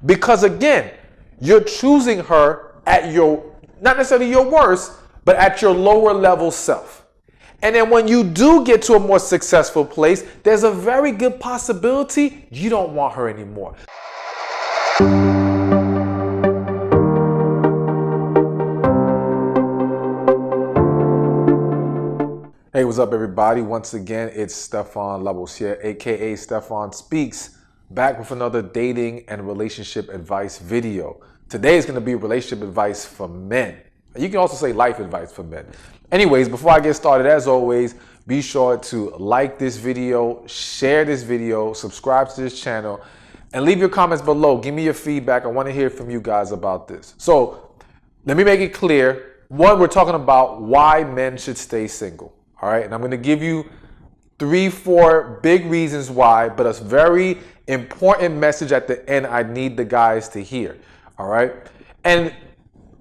Because again, you're choosing her at your, not necessarily your worst, but at your lower level self. And then when you do get to a more successful place, there's a very good possibility you don't want her anymore. Hey, what's up everybody? Once again, it's Stephan Levels here, aka Stephan Speaks, back with another dating and relationship advice video. Today is going to be relationship advice for men. You can also say life advice for men. Anyways, before I get started, as always, be sure to like this video, share this video, subscribe to this channel, and leave your comments below. Give me your feedback. I want to hear from you guys about this. So let me make it clear. One, we're talking about why men should stay single. All right, and I'm going to give you 3-4 big reasons why, but a very important message at the end I need the guys to hear. All right, and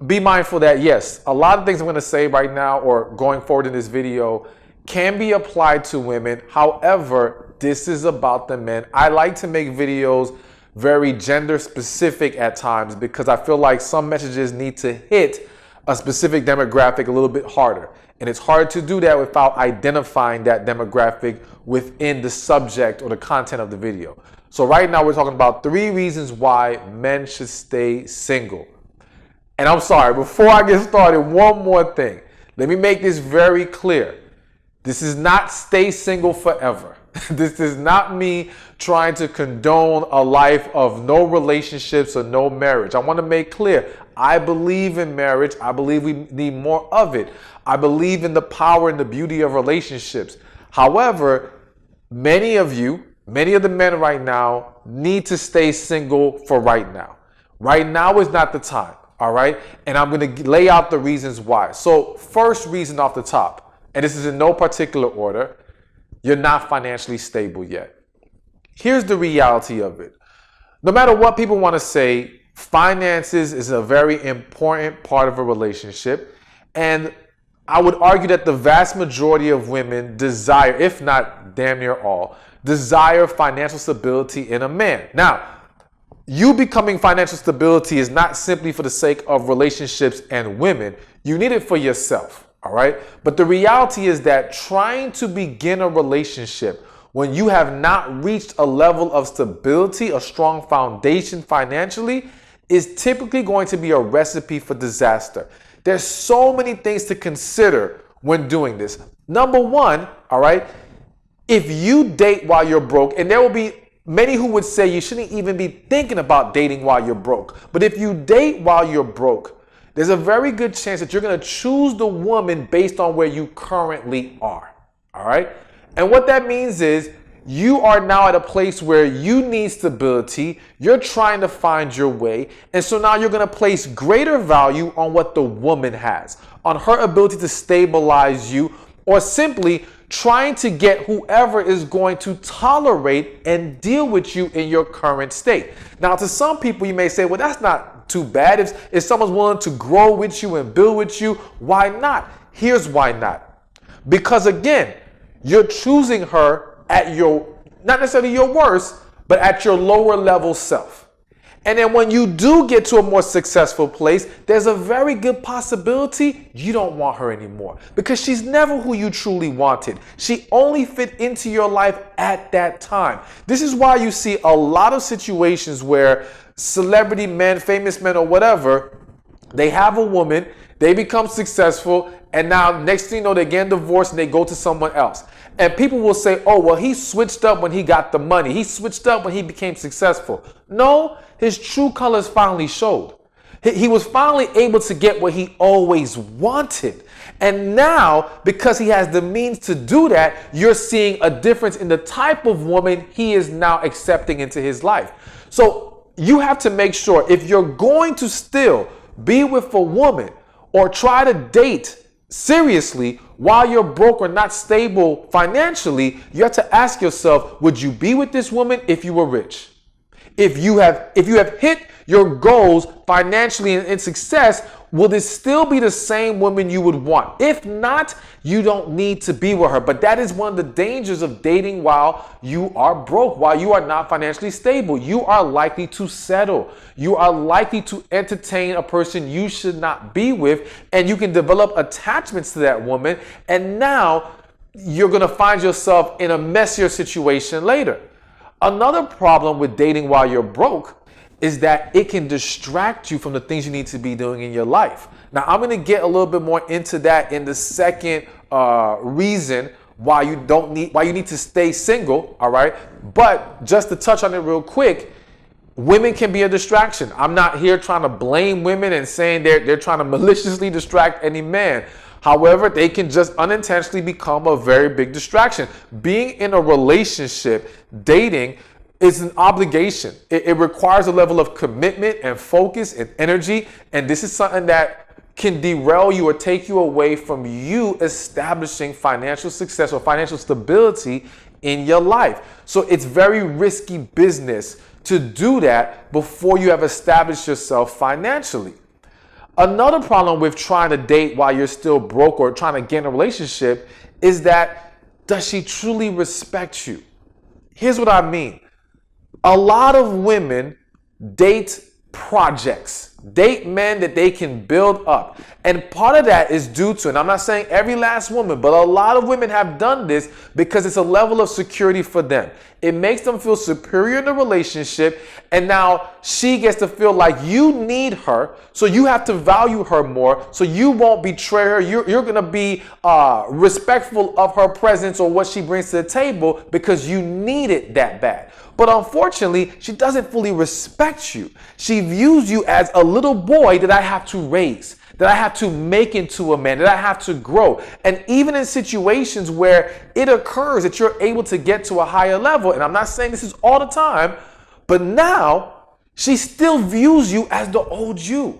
be mindful that yes, a lot of things I'm going to say right now or going forward in this video can be applied to women. However, this is about the men. I like to make videos very gender specific at times because I feel like some messages need to hit a specific demographic a little bit harder. And it's hard to do that without identifying that demographic within the subject or the content of the video. So right now we're talking about 3 reasons why men should stay single. And I'm sorry, before I get started, one more thing. Let me make this very clear. This is not stay single forever. This is not me trying to condone a life of no relationships or no marriage. I want to make clear, I believe in marriage. I believe we need more of it. I believe in the power and the beauty of relationships. However, many of the men right now need to stay single for right now. Right now is not the time, all right? And I'm going to lay out the reasons why. So first reason off the top, and this is in no particular order, you're not financially stable yet. Here's the reality of it. No matter what people want to say, finances is a very important part of a relationship. And I would argue that the vast majority of women desire, if not damn near all, desire financial stability in a man. Now, you becoming financial stability is not simply for the sake of relationships and women. You need it for yourself. All right. But the reality is that trying to begin a relationship when you have not reached a level of stability, a strong foundation financially, is typically going to be a recipe for disaster. There's so many things to consider when doing this. Number one, all right, if you date while you're broke, and there will be many who would say you shouldn't even be thinking about dating while you're broke. But if you date while you're broke, there's a very good chance that you're going to choose the woman based on where you currently are. All right. And what that means is you are now at a place where you need stability. You're trying to find your way. And so now you're going to place greater value on what the woman has, on her ability to stabilize you, or simply trying to get whoever is going to tolerate and deal with you in your current state. Now, to some people, you may say, well, that's not too bad. If someone's willing to grow with you and build with you, why not? Here's why not. Because again, you're choosing her at your, not necessarily your worst, but at your lower level self. And then when you do get to a more successful place, there's a very good possibility you don't want her anymore because she's never who you truly wanted. She only fit into your life at that time. This is why you see a lot of situations where celebrity men, famous men or whatever, they have a woman, they become successful, and now next thing you know, they get divorced and they go to someone else. And people will say, oh, well, he switched up when he got the money. He switched up when he became successful. No, his true colors finally showed. He was finally able to get what he always wanted. And now, because he has the means to do that, you're seeing a difference in the type of woman he is now accepting into his life. So you have to make sure if you're going to still be with a woman or try to date seriously while you're broke or not stable financially, you have to ask yourself, would you be with this woman if you were rich? If you have hit your goals financially and in success, will this still be the same woman you would want? If not, you don't need to be with her. But that is one of the dangers of dating while you are broke, while you are not financially stable. You are likely to settle. You are likely to entertain a person you should not be with, and you can develop attachments to that woman. And now you're going to find yourself in a messier situation later. Another problem with dating while you're broke is that it can distract you from the things you need to be doing in your life. Now, I'm going to get a little bit more into that in the second reason why you need to stay single, all right? But just to touch on it real quick, women can be a distraction. I'm not here trying to blame women and saying they're trying to maliciously distract any man. However, they can just unintentionally become a very big distraction. Being in a relationship, dating, is an obligation. It requires a level of commitment and focus and energy. And this is something that can derail you or take you away from you establishing financial success or financial stability in your life. So it's very risky business to do that before you have established yourself financially. Another problem with trying to date while you're still broke or trying to get in a relationship is that, does she truly respect you? Here's what I mean. A lot of women date projects, date men that they can build up. And part of that is due to, and I'm not saying every last woman, but a lot of women have done this because it's a level of security for them. It makes them feel superior in the relationship. And now she gets to feel like you need her. So you have to value her more. So you won't betray her. You're going to be respectful of her presence or what she brings to the table because you need it that bad. But unfortunately, she doesn't fully respect you. She views you as a little boy that I have to raise, that I have to make into a man, that I have to grow. And even in situations where it occurs that you're able to get to a higher level, and I'm not saying this is all the time, but now she still views you as the old you.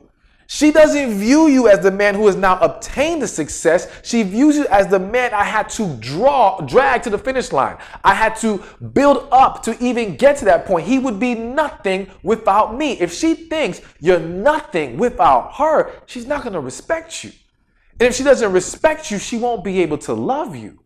She doesn't view you as the man who has now obtained the success. She views you as the man I had to drag to the finish line. I had to build up to even get to that point. He would be nothing without me. If she thinks you're nothing without her, she's not going to respect you. And if she doesn't respect you, she won't be able to love you.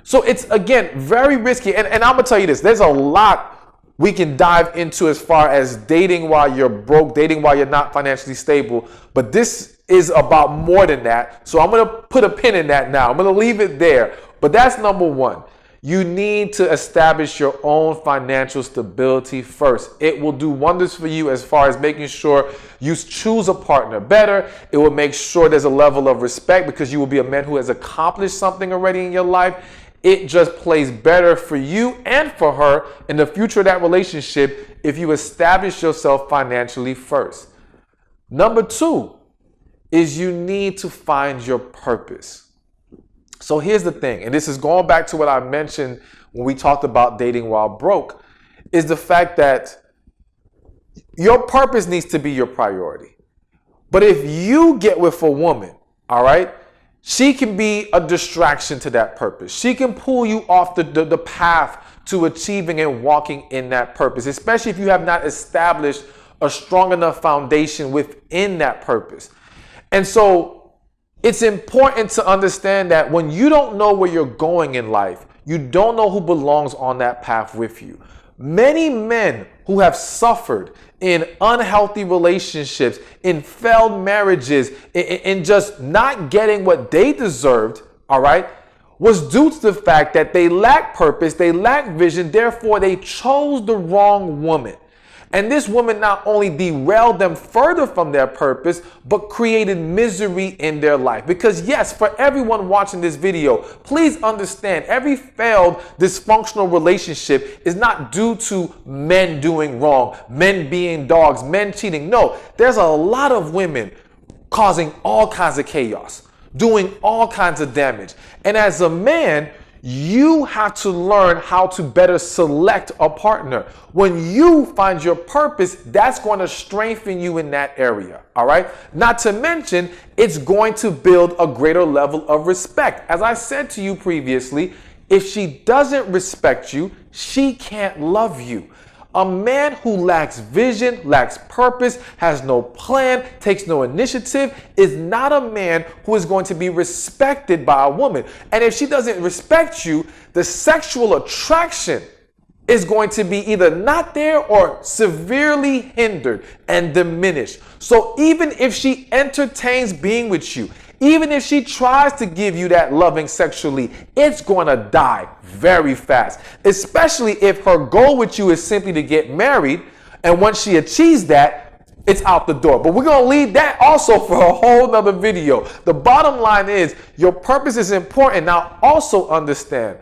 So it's, again, very risky. And I'm going to tell you this. There's a lot we can dive into as far as dating while you're broke, dating while you're not financially stable. But this is about more than that. So I'm going to put a pin in that now. I'm going to leave it there. But that's number one. You need to establish your own financial stability first. It will do wonders for you as far as making sure you choose a partner better. It will make sure there's a level of respect because you will be a man who has accomplished something already in your life. It just plays better for you and for her in the future of that relationship if you establish yourself financially first. Number two is you need to find your purpose. So here's the thing, and this is going back to what I mentioned when we talked about dating while broke, is the fact that your purpose needs to be your priority. But if you get with a woman, all right, she can be a distraction to that purpose. She can pull you off the path to achieving and walking in that purpose, especially if you have not established a strong enough foundation within that purpose. And so it's important to understand that when you don't know where you're going in life, you don't know who belongs on that path with you. Many men who have suffered in unhealthy relationships, in failed marriages, in just not getting what they deserved, all right, was due to the fact that they lack purpose, they lack vision, therefore they chose the wrong woman. And this woman not only derailed them further from their purpose, but created misery in their life. Because yes, for everyone watching this video, please understand, every failed dysfunctional relationship is not due to men doing wrong, men being dogs, men cheating. No, there's a lot of women causing all kinds of chaos, doing all kinds of damage. And as a man, you have to learn how to better select a partner. When you find your purpose, that's going to strengthen you in that area, all right? Not to mention, it's going to build a greater level of respect. As I said to you previously, if she doesn't respect you, she can't love you. A man who lacks vision, lacks purpose, has no plan, takes no initiative, is not a man who is going to be respected by a woman. And if she doesn't respect you, the sexual attraction is going to be either not there or severely hindered and diminished. So even if she entertains being with you, even if she tries to give you that loving sexually, it's going to die very fast, especially if her goal with you is simply to get married. And once she achieves that, it's out the door. But we're going to leave that also for a whole nother video. The bottom line is your purpose is important. Now also understand,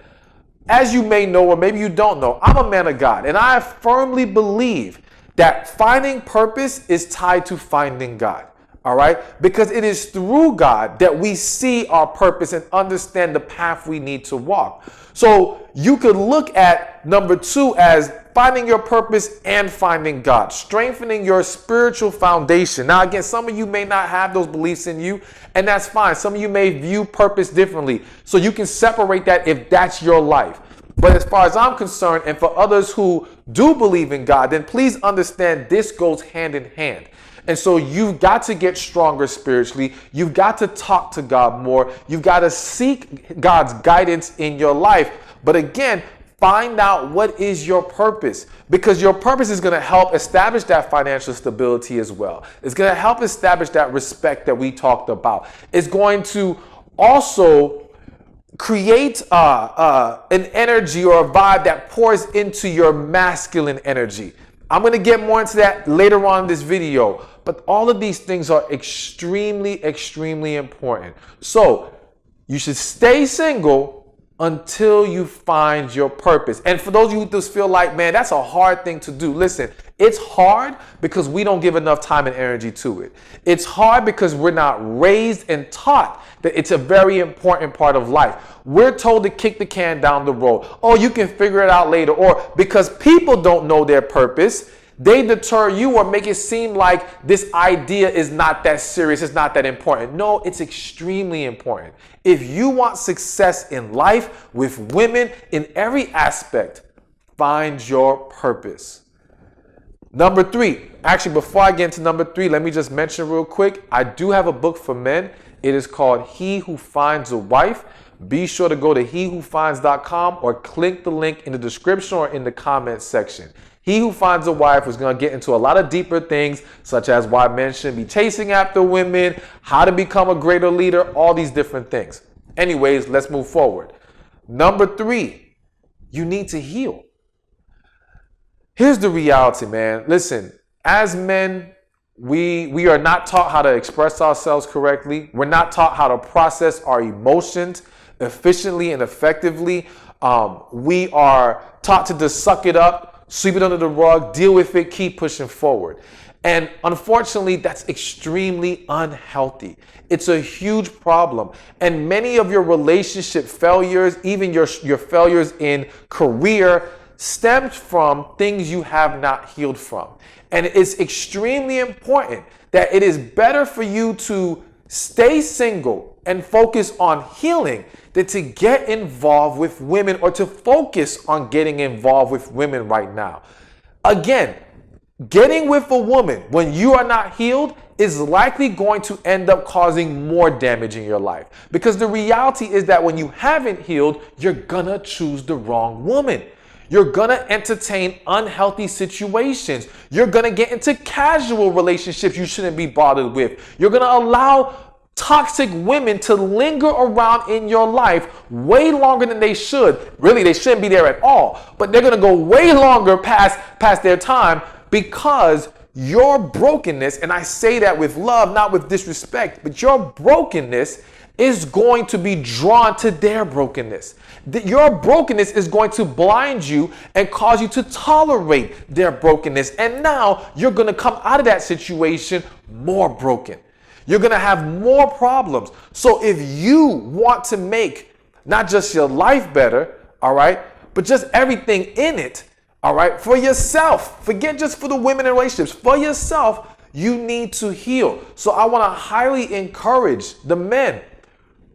as you may know, or maybe you don't know, I'm a man of God, and I firmly believe that finding purpose is tied to finding God. All right? Because it is through God that we see our purpose and understand the path we need to walk. So you could look at number 2 as finding your purpose and finding God, strengthening your spiritual foundation. Now, again, some of you may not have those beliefs in you, and that's fine. Some of you may view purpose differently. So you can separate that if that's your life. But as far as I'm concerned, and for others who do believe in God, then please understand this goes hand in hand. And so you've got to get stronger spiritually. You've got to talk to God more. You've got to seek God's guidance in your life. But again, find out what is your purpose, because your purpose is going to help establish that financial stability as well. It's going to help establish that respect that we talked about. It's going to also create an energy or a vibe that pours into your masculine energy. I'm going to get more into that later on in this video, but all of these things are extremely, extremely important. So you should stay single until you find your purpose. And for those of you who just feel like, man, that's a hard thing to do. Listen, it's hard because we don't give enough time and energy to it. It's hard because we're not raised and taught that it's a very important part of life. We're told to kick the can down the road. Oh, you can figure it out later. Or because people don't know their purpose, they deter you or make it seem like this idea is not that serious, it's not that important. No, it's extremely important. If you want success in life with women in every aspect, find your purpose. Number 3, actually, before I get into number 3, let me just mention real quick, I do have a book for men. It is called He Who Finds a Wife. Be sure to go to hewhofinds.com or click the link in the description or in the comments section. He Who Finds a Wife is going to get into a lot of deeper things, such as why men shouldn't be chasing after women, how to become a greater leader, all these different things. Anyways, let's move forward. Number 3, you need to heal. Here's the reality, man. Listen, as men, we are not taught how to express ourselves correctly. We're not taught how to process our emotions efficiently and effectively. We are taught to just suck it up, sweep it under the rug, deal with it, keep pushing forward. And unfortunately, that's extremely unhealthy. It's a huge problem. And many of your relationship failures, even your failures in career, stemmed from things you have not healed from. And it's extremely important that it is better for you to stay single and focus on healing than to get involved with women or to focus on getting involved with women right now. Again, getting with a woman when you are not healed is likely going to end up causing more damage in your life. Because the reality is that when you haven't healed, you're gonna choose the wrong woman. You're gonna entertain unhealthy situations. You're gonna get into casual relationships you shouldn't be bothered with. You're gonna allow toxic women to linger around in your life way longer than they should. Really, they shouldn't be there at all, but they're gonna go way longer past their time because your brokenness, and I say that with love, not with disrespect, but your brokenness is going to be drawn to their brokenness. Your brokenness is going to blind you and cause you to tolerate their brokenness. And now you're going to come out of that situation more broken. You're going to have more problems. So if you want to make not just your life better, all right, but just everything in it, all right, for yourself, forget just for the women in relationships, for yourself, you need to heal. So I want to highly encourage the men.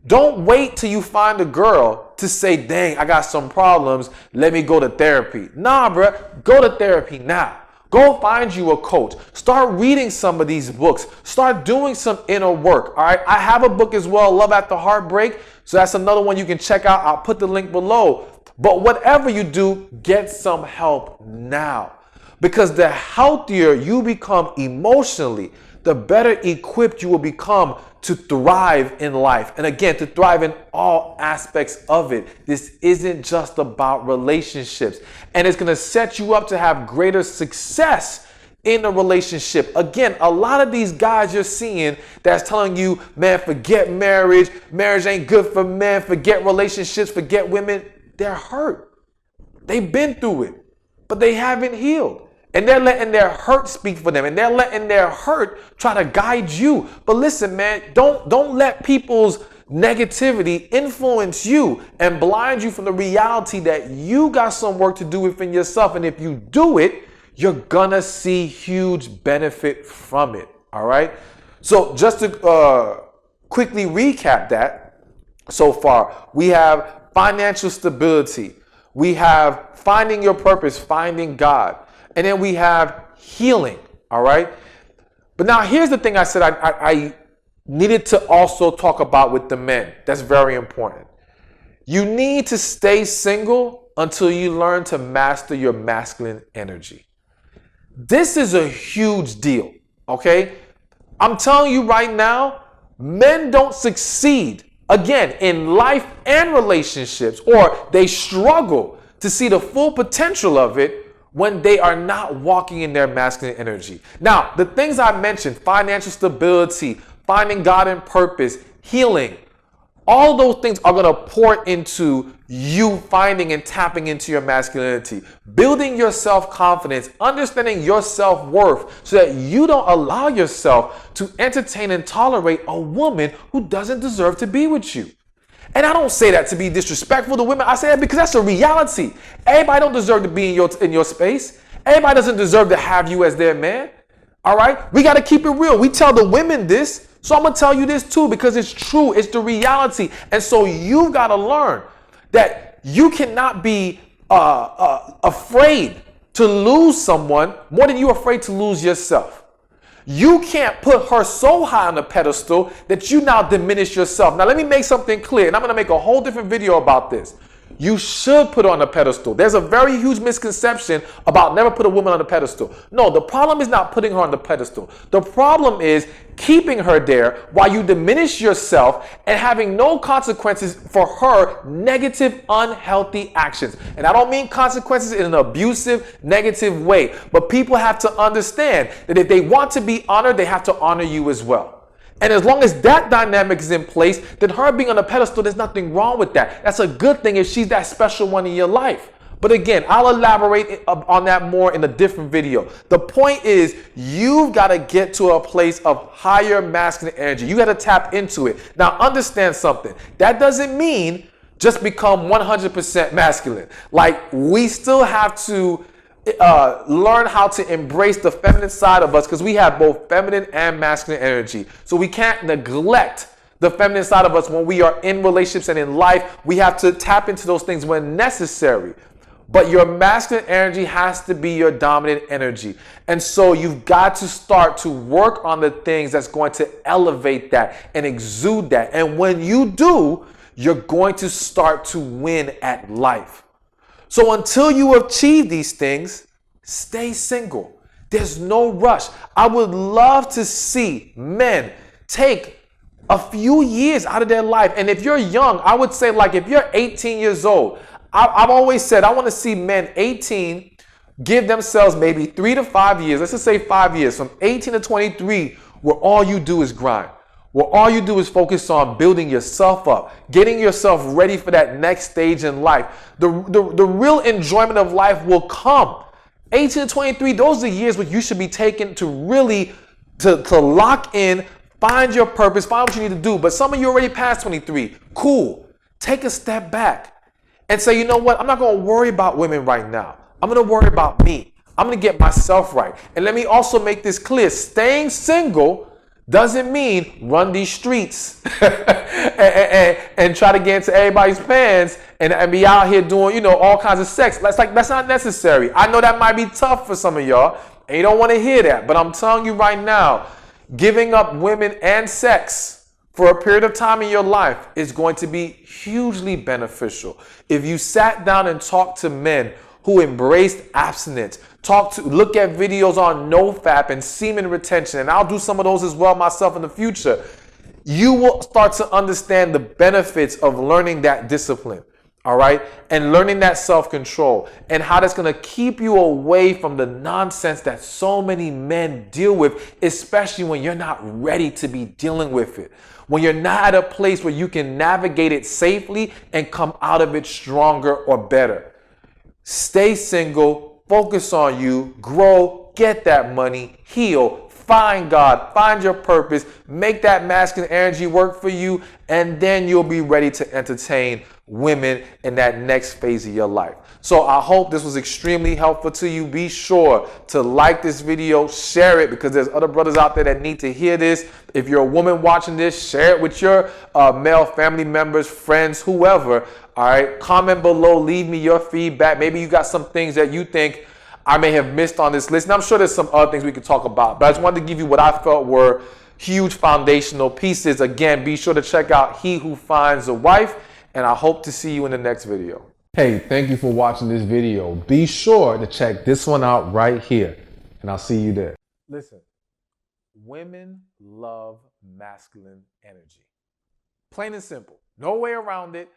Don't wait till you find a girl to say, dang, I got some problems. Let me go to therapy. Nah, bruh, go to therapy now. Go find you a coach. Start reading some of these books. Start doing some inner work. All right. I have a book as well, Love After Heartbreak. So that's another one you can check out. I'll put the link below. But whatever you do, get some help now. Because the healthier you become emotionally, the better equipped you will become to thrive in life. And again, to thrive in all aspects of it. This isn't just about relationships. And it's going to set you up to have greater success in a relationship. Again, a lot of these guys you're seeing that's telling you, man, forget marriage. Marriage ain't good for men. Forget relationships. Forget women. They're hurt. They've been through it, but they haven't healed. And they're letting their hurt speak for them. And they're letting their hurt try to guide you. But listen, man, don't let people's negativity influence you and blind you from the reality that you got some work to do within yourself. And if you do it, you're gonna see huge benefit from it. All right. So just to quickly recap that so far, we have financial stability. We have finding your purpose, finding God. And then we have healing, all right? But now here's the thing I said I needed to also talk about with the men. That's very important. You need to stay single until you learn to master your masculine energy. This is a huge deal, okay? I'm telling you right now, men don't succeed, again, in life and relationships, or they struggle to see the full potential of it when they are not walking in their masculine energy. Now, the things I mentioned, financial stability, finding God and purpose, healing, all those things are going to pour into you finding and tapping into your masculinity, building your self-confidence, understanding your self-worth so that you don't allow yourself to entertain and tolerate a woman who doesn't deserve to be with you. And I don't say that to be disrespectful to women. I say that because that's a reality. Everybody don't deserve to be in your space. Everybody doesn't deserve to have you as their man. All right? We got to keep it real. We tell the women this, so I'm going to tell you this too because it's true. It's the reality. And so you've got to learn that you cannot be afraid to lose someone more than you're afraid to lose yourself. You can't put her so high on a pedestal that you now diminish yourself. Now, let me make something clear, and I'm going to make a whole different video about this. You should put her on a pedestal. There's a very huge misconception about never put a woman on a pedestal. No, the problem is not putting her on the pedestal. The problem is keeping her there while you diminish yourself and having no consequences for her negative, unhealthy actions. And I don't mean consequences in an abusive, negative way, but people have to understand that if they want to be honored, they have to honor you as well. And as long as that dynamic is in place, then her being on a pedestal, there's nothing wrong with that. That's a good thing if she's that special one in your life. But again, I'll elaborate on that more in a different video. The point is, you've got to get to a place of higher masculine energy. You got to tap into it. Now, understand something. That doesn't mean just become 100% masculine. Like, we still have to learn how to embrace the feminine side of us because we have both feminine and masculine energy. So we can't neglect the feminine side of us when we are in relationships and in life. We have to tap into those things when necessary. But your masculine energy has to be your dominant energy. And so you've got to start to work on the things that's going to elevate that and exude that. And when you do, you're going to start to win at life. So until you achieve these things, stay single. There's no rush. I would love to see men take a few years out of their life. And if you're young, I would say, like, if you're 18 years old, I've always said I want to see men 18 give themselves maybe 3 to 5 years. Let's just say 5 years, from 18 to 23, where all you do is grind. Where all you do is focus on building yourself up, getting yourself ready for that next stage in life. The real enjoyment of life will come. 18 to 23, those are the years where you should be taken to really to lock in, find your purpose, find what you need to do. But some of you already past 23. Cool. Take a step back and say, you know what? I'm not going to worry about women right now. I'm going to worry about me. I'm going to get myself right. And let me also make this clear. Staying single Doesn't mean run these streets and try to get into everybody's pants and be out here doing, all kinds of sex. That's not necessary. I know that might be tough for some of y'all, and you don't want to hear that. But I'm telling you right now, giving up women and sex for a period of time in your life is going to be hugely beneficial. If you sat down and talked to men who embraced abstinence, look at videos on NoFap and semen retention, and I'll do some of those as well myself in the future, you will start to understand the benefits of learning that discipline, all right? And learning that self-control and how that's going to keep you away from the nonsense that so many men deal with, especially when you're not ready to be dealing with it. When you're not at a place where you can navigate it safely and come out of it stronger or better. Stay single, focus on you, grow, get that money, heal, find God, find your purpose, make that masculine energy work for you, and then you'll be ready to entertain women in that next phase of your life. So I hope this was extremely helpful to you. Be sure to like this video, share it, because there's other brothers out there that need to hear this. If you're a woman watching this, share it with your male family members, friends, whoever. All right, comment below, leave me your feedback. Maybe you got some things that you think I may have missed on this list. And I'm sure there's some other things we could talk about, but I just wanted to give you what I felt were huge foundational pieces. Again, be sure to check out He Who Finds a Wife, and I hope to see you in the next video. Hey, thank you for watching this video. Be sure to check this one out right here, and I'll see you there. Listen, women love masculine energy. Plain and simple. No way around it.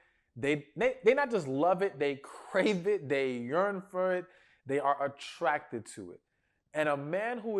They not just love it, they crave it, they yearn for it, they are attracted to it. And a man who